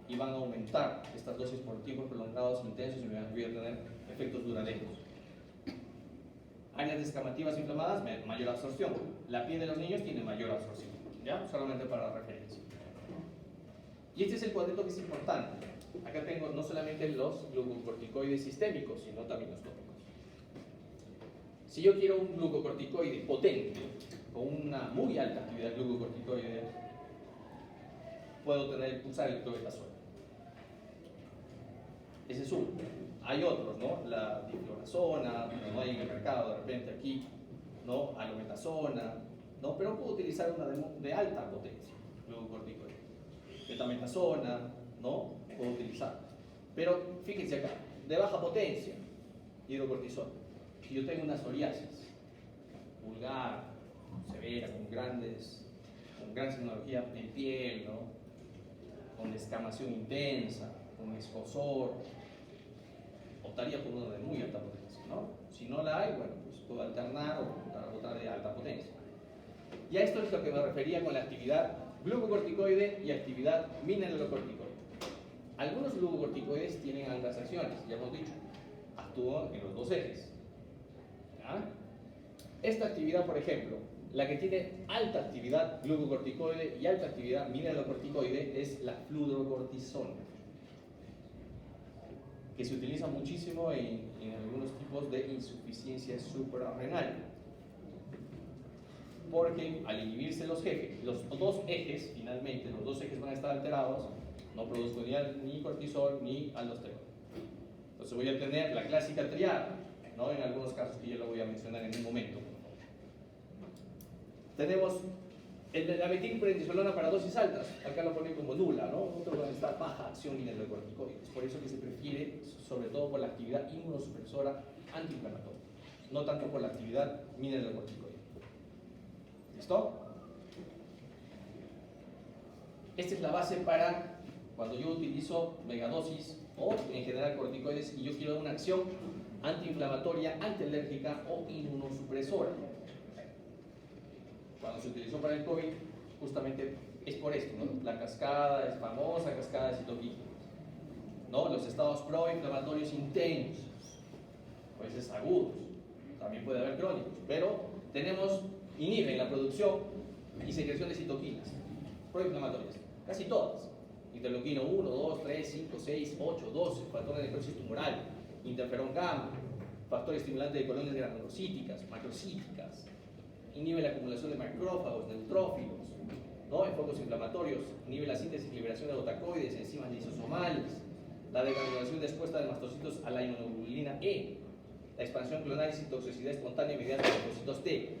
y van a aumentar estas dosis por tiempos prolongados, intensos, y voy a tener efectos duraderos. Áreas descamativas inflamadas, mayor absorción. La piel de los niños tiene mayor absorción, ¿ya? Solamente para la referencia. Y este es el cuadrito que es importante. Acá tengo no solamente los glucocorticoides sistémicos, sino también los tópicos. Si yo quiero un glucocorticoide potente, con una muy alta actividad glucocorticoide, puedo usar el clobetazola. Ese es uno. Hay otros, ¿no? La diflorazona, no hay en el mercado de repente aquí, ¿no? Alometasona, ¿no? Pero puedo utilizar una de alta potencia, glucocorticoide. Betametasona, ¿no? Puedo utilizar. Pero fíjense acá, de baja potencia, hidrocortisona. Si yo tengo una psoriasis vulgar, severa, con gran signología en piel, ¿no? Con descamación intensa, con escozor, optaría por una de muy alta potencia, ¿no? Si no la hay, bueno, pues puedo alternar o otra de alta potencia. Y a esto es lo que me refería con la actividad glucocorticoide y actividad mineralocorticoide. Algunos glucocorticoides tienen altas acciones, ya hemos dicho, actúan en los dos ejes. ¿Ya? Esta actividad, por ejemplo, la que tiene alta actividad glucocorticoide y alta actividad mineralocorticoide es la fludrocortisona. que se utiliza muchísimo en algunos tipos de insuficiencia suprarrenal. Porque al inhibirse los dos ejes, finalmente, los dos ejes van a estar alterados, no produzco ni cortisol ni aldosterona. Entonces voy a tener la clásica triada, ¿no? En algunos casos que yo lo voy a mencionar en un momento. Tenemos la metilprednisolona para dosis altas, acá lo ponen como nula, ¿no? Otro va a estar baja acción mineralocorticoides, por eso que se prefiere, sobre todo por la actividad inmunosupresora antiinflamatoria, no tanto por la actividad mineralocorticoide. ¿Listo? Esta es la base para cuando yo utilizo megadosis o en general corticoides y yo quiero una acción antiinflamatoria, antialérgica o inmunosupresora. Cuando se utilizó para el COVID, justamente es por esto, ¿no? La cascada, es famosa cascada de citoquinas, ¿no? Los estados proinflamatorios intensos, a veces agudos, también puede haber crónicos, pero inhiben la producción y secreción de citoquinas proinflamatorias, casi todas. Interleuquino 1, 2, 3, 5, 6, 8, 12, factor de necrosis tumoral, interferón gamma, factor estimulante de colonias granulocíticas, macrocíticas, inhibe la acumulación de macrófagos, neutrófilos, ¿no? En focos inflamatorios, inhibe la síntesis y liberación de butacoides, enzimas lisosomales, la degranulación expuesta de mastocitos a la inmunoglobulina E, la expansión clonal y citotoxicidad espontánea mediante linfocitos T,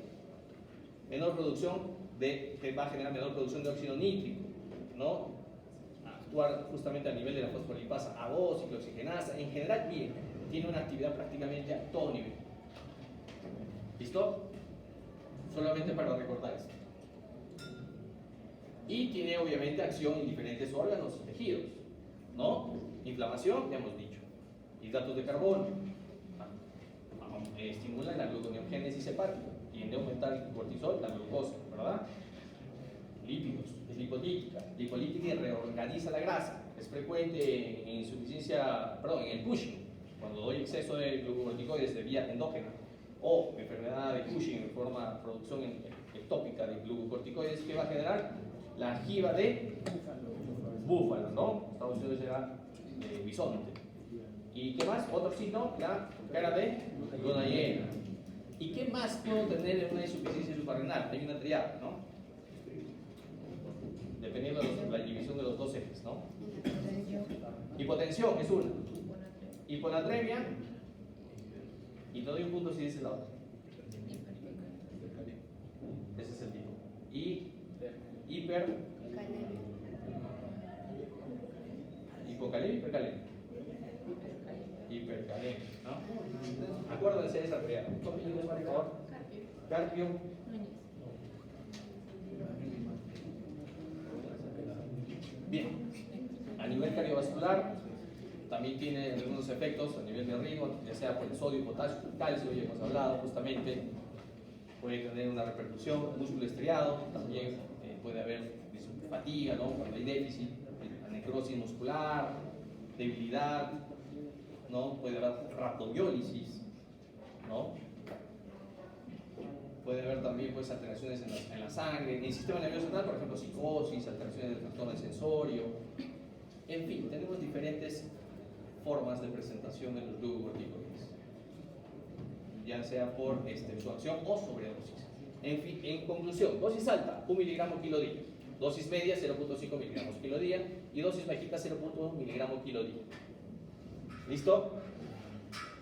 que va a generar menor producción de óxido nítrico, ¿no? Actuar justamente a nivel de la fosfolipasa A2, ciclooxigenasa, en general, bien, tiene una actividad prácticamente a todo nivel. ¿Listo? Solamente para recordar esto. Y tiene obviamente acción en diferentes órganos y tejidos, ¿no? Inflamación, ya hemos dicho. Hidratos de carbono, estimulan la gluconeogénesis hepática, tiende a aumentar el cortisol, la glucosa, ¿verdad? Lípidos, es lipolítica y reorganiza la grasa. Es frecuente en en el Cushing, cuando doy exceso de glucocorticoides de vía endógena, o enfermedad de Cushing en forma de producción ectópica de glucocorticoides, que va a generar la argiva de búfalo, ¿no? Estados Unidos será bisonte. ¿Y qué más? Otro signo, la cara de luna llena. ¿Y qué más puedo tener en una insuficiencia suprarrenal? Hay una triada, ¿no? Dependiendo de la división de los dos ejes, ¿no? Hipotensión es una. Hiponatremia. Y te doy un punto si dices la otra. Ese es el tipo. Y hipocalemia, hipercalemia, ¿no? Acuérdense de esa triada. Por favor. Carpio. Bien. A nivel cardiovascular también tiene algunos efectos a nivel de riesgo, ya sea por el sodio, potasio, calcio, ya hemos hablado justamente. Puede tener una repercusión, músculo estriado, también puede haber fatiga, ¿no? Cuando hay déficit, necrosis muscular, debilidad, ¿no? Puede haber rhabdomiólisis, ¿no? Puede haber también pues, alteraciones en la sangre, en el sistema nervioso central, por ejemplo, psicosis, alteraciones del trastorno del sensorio. En fin, tenemos diferentes formas de presentación de los glucocorticoides, ya sea por su acción o sobredosis. En fin, en conclusión, dosis alta, 1 miligramo kilo día, dosis media, 0.5 miligramos kilo día, y dosis bajita, 0.1 miligramo kilo día. ¿Listo?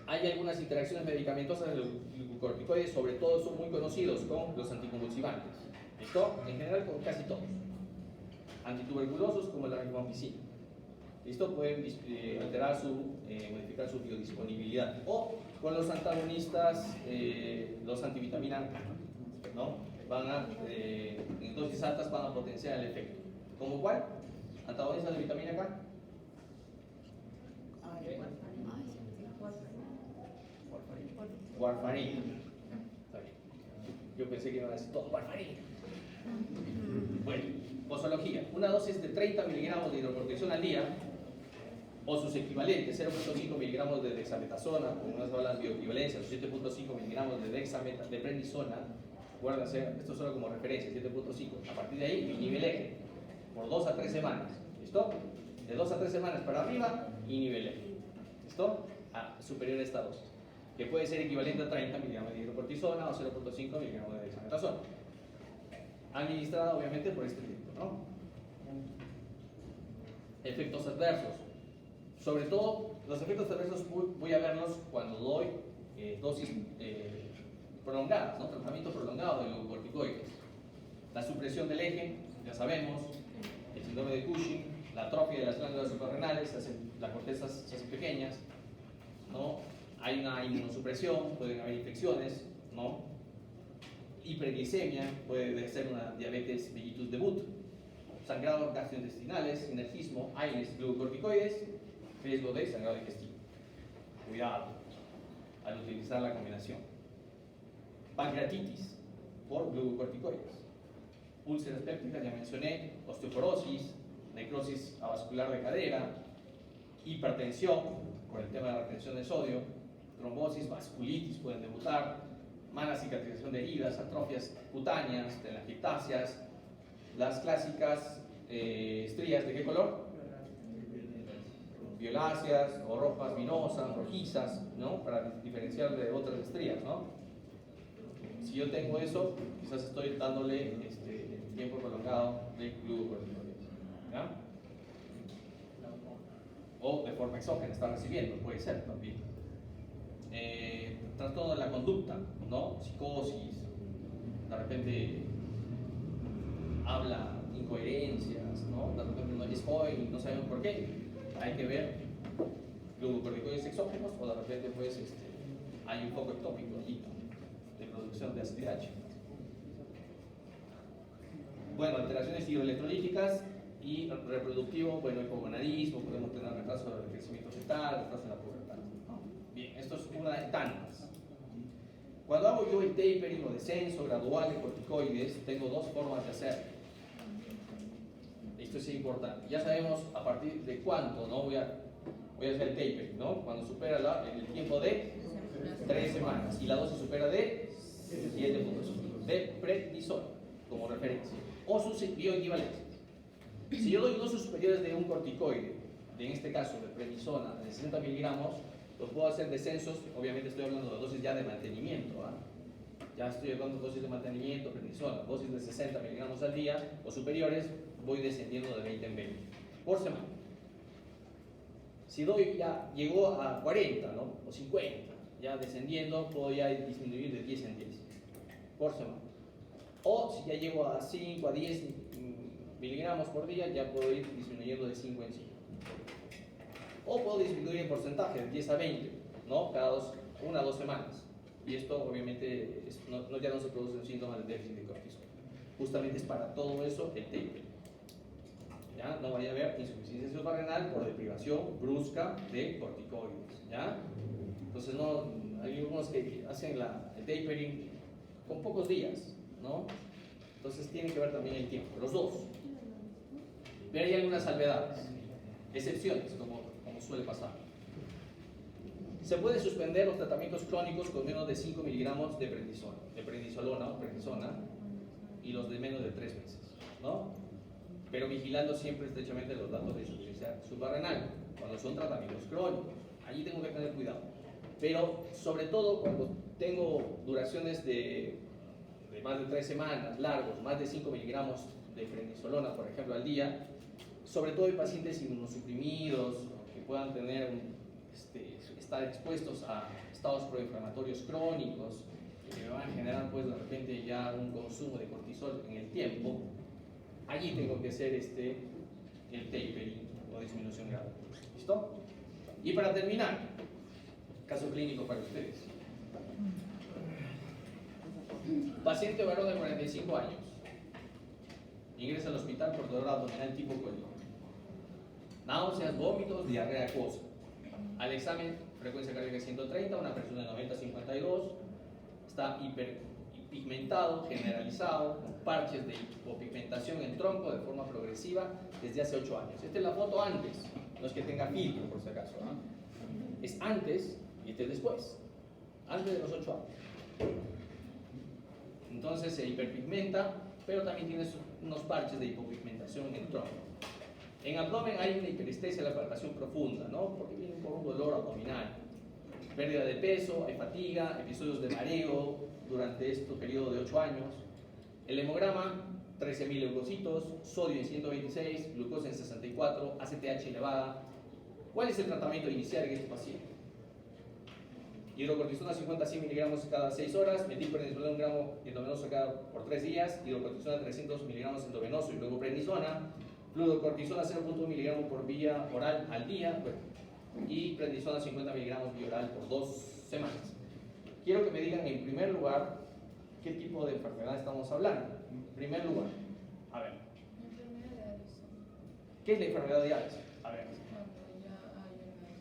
Hay algunas interacciones medicamentosas de los glucocorticoides, sobre todo son muy conocidos con los anticonvulsivantes. ¿Listo? En general con casi todos. Antituberculosos como la rifampicina. ¿Listo? Pueden modificar su biodisponibilidad. O con los antagonistas, los antivitamina A, ¿no? En dosis altas van a potenciar el efecto. ¿Como cuál? ¿Antagonistas de vitamina K? Warfarina. Está bien. Yo pensé que iban a decir todo warfarina. Bueno, posología. Una dosis de 30 miligramos de hidrocortisona al día o sus equivalentes, 0.5 miligramos de dexametasona, con unas tablas de bioequivalencia, 7.5 miligramos de prednisona. Acuérdense, esto solo como referencia, 7.5. A partir de ahí, nivel eje, por 2 a 3 semanas. ¿Listo? De 2 a 3 semanas para arriba, y nivel eje. ¿Listo? Superior a esta dosis, que puede ser equivalente a 30 miligramos de hidrocortisona o 0.5 miligramos de dexametasona, administrada obviamente por este tiempo, ¿no? Efectos adversos. Sobre todo, los efectos adversos voy a verlos cuando doy dosis prolongadas, ¿no? Tratamiento prolongado de glucocorticoides. La supresión del eje, ya sabemos, el síndrome de Cushing, la atrofia de las glándulas suprarrenales, las cortezas se hacen pequeñas, ¿no? Hay una inmunosupresión, pueden haber infecciones, ¿no? Hiperglicemia, puede ser una diabetes mellitus debut, sangrado gastrointestinales, sinergismo, AINES, glucocorticoides, riesgo de sangrado digestivo. Cuidado al utilizar la combinación. Pancreatitis por glucocorticoides. Úlceras pépticas, ya mencioné, osteoporosis, necrosis avascular de cadera, hipertensión por el tema de la retención de sodio, trombosis, vasculitis pueden debutar, mala cicatrización de heridas, atrofias cutáneas, telangiectasias, las clásicas estrías, ¿de qué color? Violáceas o rojas vinosas, rojizas, ¿no? Para diferenciar de otras estrías, ¿no? Si yo tengo eso, quizás estoy dándole tiempo prolongado de glucocorticoides, ¿ya? O de forma exógena está recibiendo, puede ser también. Trastorno de la conducta, ¿no? Psicosis, de repente habla incoherencias, ¿no? De repente no es joven, no sabemos por qué. Hay que ver glucocorticoides exógenos o de repente pues hay un foco ectópico allí, ¿no? De producción de ácido H. Bueno, alteraciones hidroelectrolíticas y reproductivo, bueno, hipogonadismo, podemos tener retraso del crecimiento fetal, retraso en la pubertad, ¿no? Bien, esto es una de tantas. Cuando hago yo el tapering o descenso gradual de corticoides, tengo dos formas de hacerlo. Esto es importante. Ya sabemos a partir de cuánto, ¿no? Voy a hacer el tapering, ¿no? Cuando supera el tiempo de 3 semanas y la dosis supera de 7.5 de prednisona como referencia o sus bioequivalentes. Si yo doy dosis superiores de un corticoide, en este caso de prednisona de 60 miligramos, los puedo hacer descensos, obviamente estoy hablando de dosis ya de mantenimiento, ¿eh? Ya estoy hablando de dosis de mantenimiento, prednisona, dosis de 60 miligramos al día o superiores, voy descendiendo de 20 en 20 por semana. Si doy ya llegó a 40, ¿no? O 50, ya descendiendo, puedo ya disminuir de 10 en 10 por semana. O si ya llego a 5 a 10 miligramos por día, ya puedo ir disminuyendo de 5 en 5. O puedo disminuir en porcentaje de 10 a 20, ¿no? Cada 1 a 2 semanas. Y esto obviamente ya no se producen síntomas de déficit de cortisol. Justamente es para todo eso el tapering. ¿Ya? No vaya a haber insuficiencia suprarrenal por deprivación brusca de corticoides, ¿ya? Entonces hay algunos que hacen el tapering con pocos días, ¿no? Entonces tiene que ver también el tiempo, los dos. Pero hay algunas salvedades, excepciones, como suele pasar. Se puede suspender los tratamientos crónicos con menos de 5 miligramos de prednisolona o prednisona y los de menos de 3 meses, ¿no? Pero vigilando siempre estrechamente los datos de insuficiencia suprarrenal, cuando son tratamientos crónicos. Allí tengo que tener cuidado. Pero sobre todo cuando tengo duraciones de más de 3 semanas, largos, más de 5 miligramos de prednisolona, por ejemplo, al día, sobre todo en pacientes inmunosuprimidos, que puedan tener estar expuestos a estados proinflamatorios crónicos, que me van a generar pues de repente ya un consumo de cortisol en el tiempo, allí tengo que hacer el tapering o disminución gradual. ¿Listo? Y para terminar, caso clínico para ustedes. Paciente varón de 45 años. Ingresa al hospital por dolor abdominal tipo cólico. Náuseas, vómitos, diarrea acuosa. Al examen, frecuencia cardíaca 130, una presión de 90-52. Está hiperpigmentado, generalizado, con parches de hipopigmentación en tronco de forma progresiva desde hace 8 años. Esta es la foto antes, no es que tenga filtro por si acaso, ¿no? Es antes y este es después, antes de los 8 años. Entonces se hiperpigmenta, pero también tiene unos parches de hipopigmentación en tronco. En abdomen hay una hiperestesia de la palpación profunda, ¿no? Porque viene por un dolor abdominal. Pérdida de peso, hay fatiga, episodios de mareo durante este periodo de 8 años. El hemograma, 13.000 leucocitos, sodio en 126, glucosa en 64, ACTH elevada. ¿Cuál es el tratamiento inicial en este paciente? Hidrocortisona 50 a 100 miligramos cada 6 horas, metilprednisolona 1 gramo endovenoso por 3 días, hidrocortisona 300 miligramos endovenoso y luego prednisona, fluorocortisona 0.1 miligramos por vía oral al día, y prednisona 50 miligramos vía oral por 2 semanas. Quiero que me digan en primer lugar qué tipo de enfermedad estamos hablando. En primer lugar, a ver, Enfermedad de Addison. ¿qué es la enfermedad de Addison? A ver, Cuando ya hay una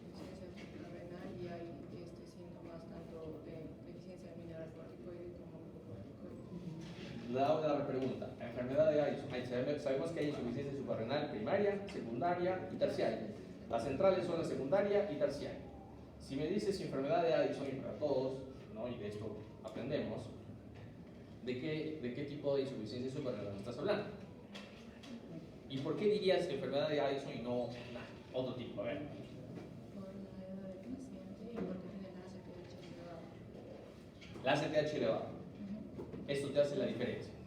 insuficiencia suprarrenal y hay síntomas tanto de deficiencia de mineral corticoide como glucocorticoide. la pregunta, la enfermedad de Addison, sabemos que hay insuficiencia suprarrenal primaria, secundaria y terciaria. Las centrales son la secundaria y terciaria. Si me dices enfermedad de Addison, y para todos, ¿no? Y de esto aprendemos, ¿de qué tipo de insuficiencia suprarrenal estás hablando? ¿Y por qué dirías enfermedad de Addison y no otro tipo? A ver. Por la edad del paciente y porque tiene la ACTH elevada. La ACTH elevada. Esto te hace la diferencia. Sí,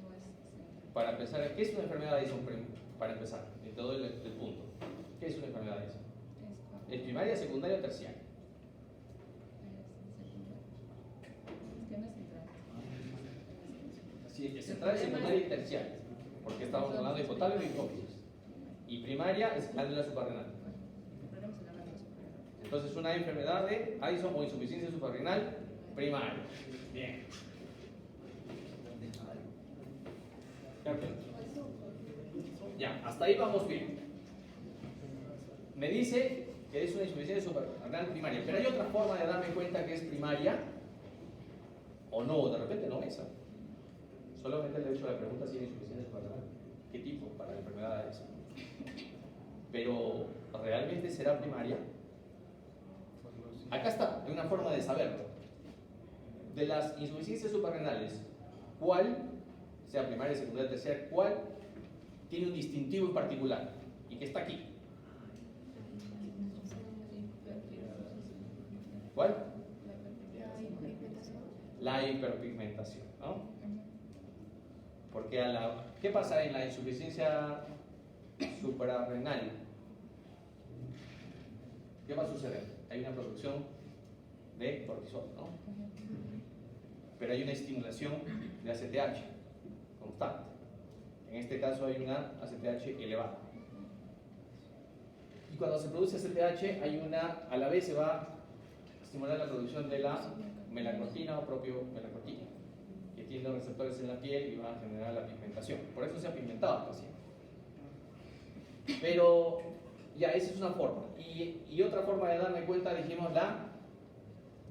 no es exento. Para empezar, ¿qué es una enfermedad de Addison? Para empezar, en todo el punto. ¿Qué es una enfermedad de Addison? Es cuando ¿Es primaria, secundaria o terciaria? es secundaria. Es que no es central. Sí, es central, secundaria y terciaria. Porque estamos hablando de hipotálamo y hipófisis. Y primaria es glándula suprarrenal. El problema es la glándula suprarrenal. Entonces, una enfermedad de Addison o insuficiencia suprarrenal primaria. Bien. Ya, hasta ahí vamos bien. Me dice que es una insuficiencia suprarrenal primaria, pero hay otra forma de darme cuenta que es primaria o no, de repente no esa. Solamente le he hecho la pregunta si es insuficiencia suprarrenal. ¿Qué tipo para la enfermedad de Addison? Pero, ¿realmente será primaria? Acá está, hay una forma de saberlo. De las insuficiencias suprarrenales, ¿cuál, sea primaria, secundaria, terciaria, cuál tiene un distintivo en particular? Y que está aquí. ¿Cuál? La hiperpigmentación, ¿no? Porque ¿qué pasa en la insuficiencia suprarrenal? ¿Qué va a suceder? Hay una producción de cortisol, ¿no? Pero hay una estimulación de ACTH constante. En este caso hay una ACTH elevada. Y cuando se produce ACTH, a la vez se va a estimular la producción de la melacortina o propio melacortina, que tiene los receptores en la piel y va a generar la pigmentación. Por eso se ha pigmentado el paciente. Pero ya, esa es una forma. Y otra forma de darme cuenta, dijimos, la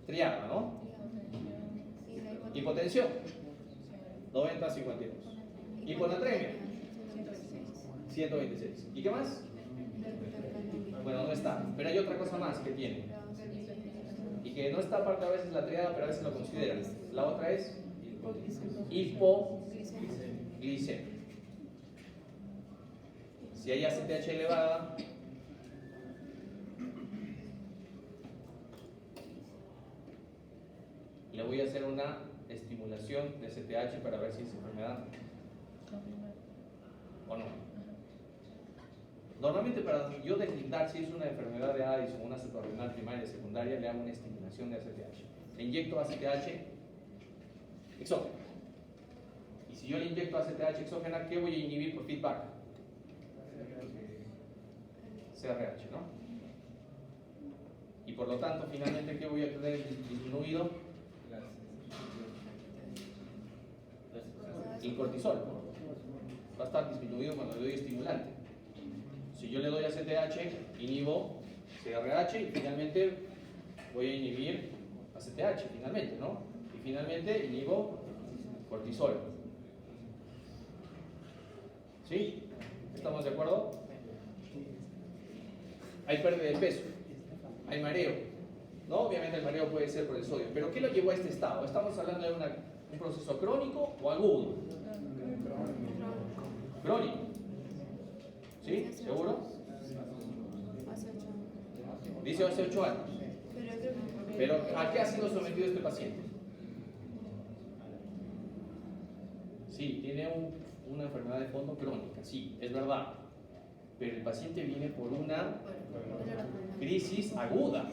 triada, ¿no? Hipotensión, 90 a 52. Hiponatremia, 126. ¿Y qué más? Bueno, no está. Pero hay otra cosa más que tiene. Y que no está aparte a veces la triada, pero a veces lo consideran. La otra es hipoglicemia. Si hay ACTH elevada, le voy a hacer una estimulación de ACTH para ver si es enfermedad o no. Normalmente, para yo deslindar si es una enfermedad de Addison, una suprarrenal primaria y secundaria, le hago una estimulación de ACTH. Le inyecto ACTH exógena. Y si yo le inyecto ACTH exógena, ¿qué voy a inhibir por feedback? CRH, ¿no? Y por lo tanto, finalmente, ¿qué voy a tener disminuido? El cortisol, ¿no? Va a estar disminuido cuando le doy estimulante. Si yo le doy ACTH, inhibo CRH y finalmente voy a inhibir ACTH, finalmente, ¿no? Y finalmente inhibo cortisol. ¿Sí? ¿Estamos de acuerdo? Hay pérdida de peso, hay mareo, ¿no? Obviamente el mareo puede ser por el sodio, pero ¿qué lo llevó a este estado? ¿Estamos hablando de un proceso crónico o agudo? Crónico. ¿Sí? ¿Seguro? Hace 8 años. Dice hace 8 años. Pero creo que... Pero ¿a qué ha sido sometido este paciente? Sí, tiene una enfermedad de fondo crónica, sí, es verdad. Pero el paciente viene por una crisis aguda.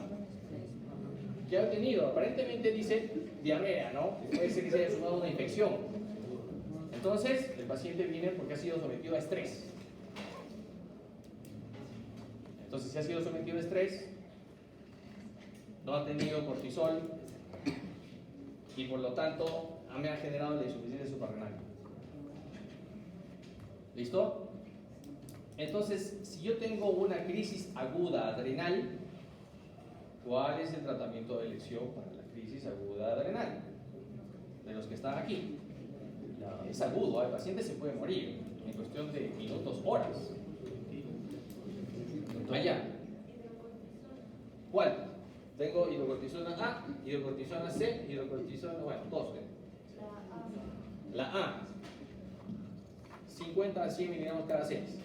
¿Qué ha tenido? Aparentemente dice diarrea, ¿no? Puede ser que se haya sumado una infección. Entonces, el paciente viene porque ha sido sometido a estrés. Entonces, si ha sido sometido a estrés, no ha tenido cortisol y por lo tanto me ha generado la insuficiencia suprarrenal. ¿Listo? Entonces, si yo tengo una crisis aguda adrenal, ¿cuál es el tratamiento de elección para la crisis aguda adrenal? De los que están aquí. Es agudo, el paciente se puede morir en cuestión de minutos, horas. Allá. ¿Cuál? Tengo hidrocortisona A, hidrocortisona C, hidrocortisona, bueno, dos. La A, 50 a 100 miligramos cada 6.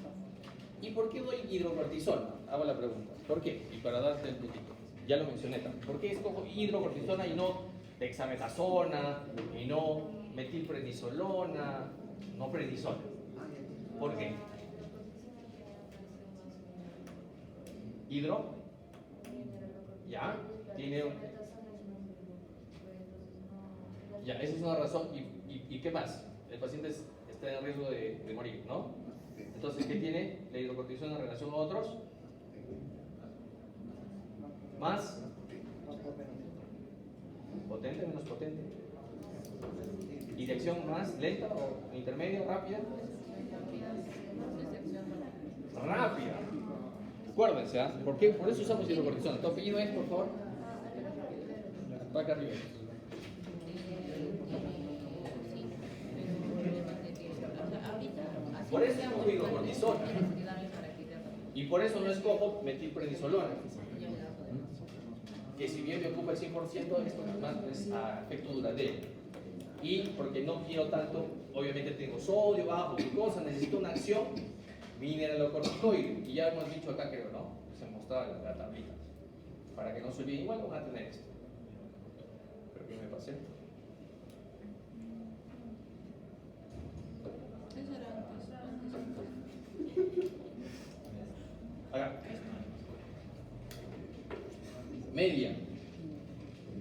¿Y por qué doy hidrocortisona? Hago la pregunta. ¿Por qué? Y para darte el puntito. Ya lo mencioné también. ¿Por qué escojo hidrocortisona y no dexametasona, y no metilprednisolona, no prednisona? ¿Por qué? Hidro. Ya, tiene. Ya, esa es una razón. ¿Y qué más? El paciente está en riesgo de morir, ¿no? Entonces, ¿qué tiene la hidrocortisona en relación a otros? ¿Más? ¿Potente o menos potente? ¿Y de acción más lenta o intermedia, rápida? Rápida. Acuérdense, ¿ah? ¿Por qué? Por eso usamos hidrocortisona. ¿Tu apellido es, por favor? Acá arriba. Por eso escojo hidrocortisona. Y por eso no escojo metilprednisolona. Que si bien me ocupa el 100%, esto más es a efecto duradero. Y porque no quiero tanto, obviamente tengo sodio bajo, glucosa, necesito una acción mineralocorticoide. Y ya hemos dicho acá, creo, ¿no? Se mostraba la tablita. Para que no se olviden, igual van a tener esto. Pero que me pasé. Eso era antes. Acá. Media.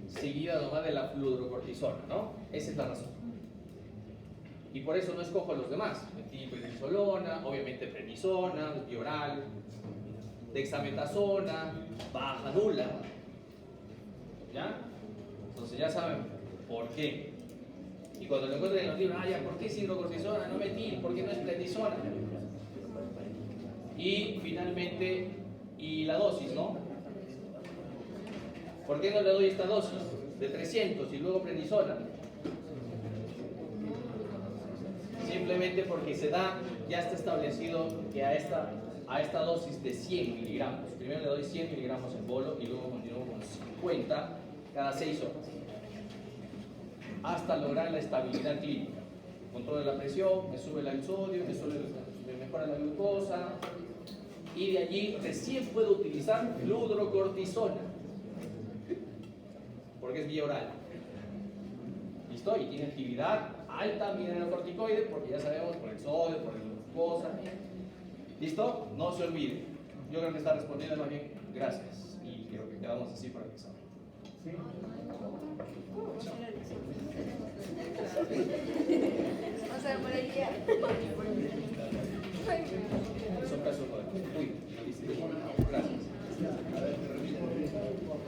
Seguida nomás de la fludrocortisona, ¿no? Esa es la razón. Y por eso no escojo a los demás. Metilprednisolona, obviamente prednisona, bioral, dexametasona, baja, nula. ¿Ya? Entonces ya saben por qué. Y cuando lo encuentren en los libros, ya, ¿por qué es hidrocortisona? No metil, ¿por qué no es prednisona? Y finalmente, y la dosis, ¿no? ¿Por qué no le doy esta dosis de 300 y luego prednisona? Simplemente porque se da, ya está establecido que a esta dosis de 100 miligramos, primero le doy 100 miligramos en bolo y luego continúo con 50 cada 6 horas, hasta lograr la estabilidad clínica. Controlo la presión, me sube el sodio, me mejora la glucosa, y de allí recién puedo utilizar fludrocortisona, porque es vía oral. ¿Listo? Y tiene actividad alta mineralocorticoide, porque ya sabemos, por el sodio, por la glucosa. ¿Listo? No se olvide. Yo creo que está respondiendo más bien. Gracias. Y creo que quedamos así para el examen. ¿Sí? O sea, por ahí ya. Son casos modernos. Muy bien. Gracias.